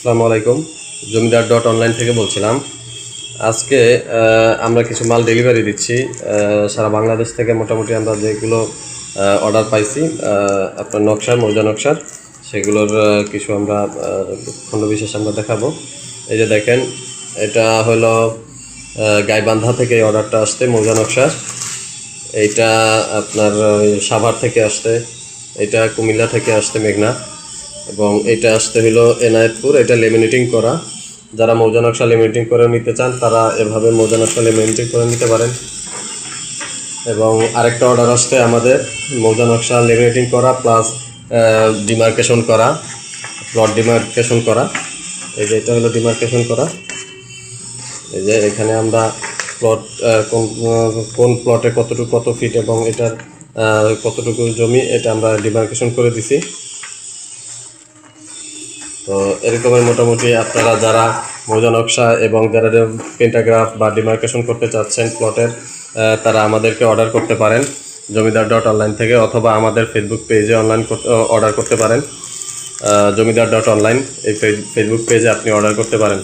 আসসালামু আলাইকুম। জমিদার.অনলাইন থেকে বলছিলাম। আজকে আমরা কিছু মাল ডেলিভারি দিচ্ছি। সারা বাংলাদেশ থেকে মোটামুটি আমরা যেগুলো অর্ডার পাইছি আপনার নকশার মৌজা নকশার সেগুলোর কিছু আমরা খণ্ডবিশেষ আমরা দেখাবো। এই যে দেখেন, এটা হলো গাইবান্ধা থেকে অর্ডারটা আসতে মৌজা নকশার। এইটা আপনার সাভার থেকে আসতে, এটা কুমিল্লা থেকে আসতে মেঘনা, এবং এটা আসতে হলো এনায়েতপুর। এটা লেমিনেটিং করা। যারা মৌজা নকশা লেমিনেটিং করে নিতে চান তারা এভাবে মৌজা নকশা লেমিনেটিং করে নিতে পারেন। এবং আরেকটা অর্ডার আসতে আমাদের মৌজা নকশা লেমিনেটিং করা প্লাস ডিমার্কেশন করা, প্লট ডিমার্কেশন করা। এই যে এটা হলো ডিমার্কেশন করা। এই যে এখানে আমরা প্লট কোন প্লটে কতটুকু কত ফিট এবং এটার কতটুকু জমি এটা আমরা ডিমার্কেশন করে দিছি। তো এরকমের মোটামুটি আপনারা যারা মৌজা নকশা এবং যারা পেন্টাগ্রাফ বা ডিমার্কেশন করতে চাচ্ছেন প্লটের, তারা আমাদেরকে অর্ডার করতে পারেন জমিদার.অনলাইন থেকে, অথবা আমাদের ফেসবুক পেজে অর্ডার করতে পারেন। জমিদার.অনলাইন এই ফেসবুক পেজে আপনি অর্ডার করতে পারেন।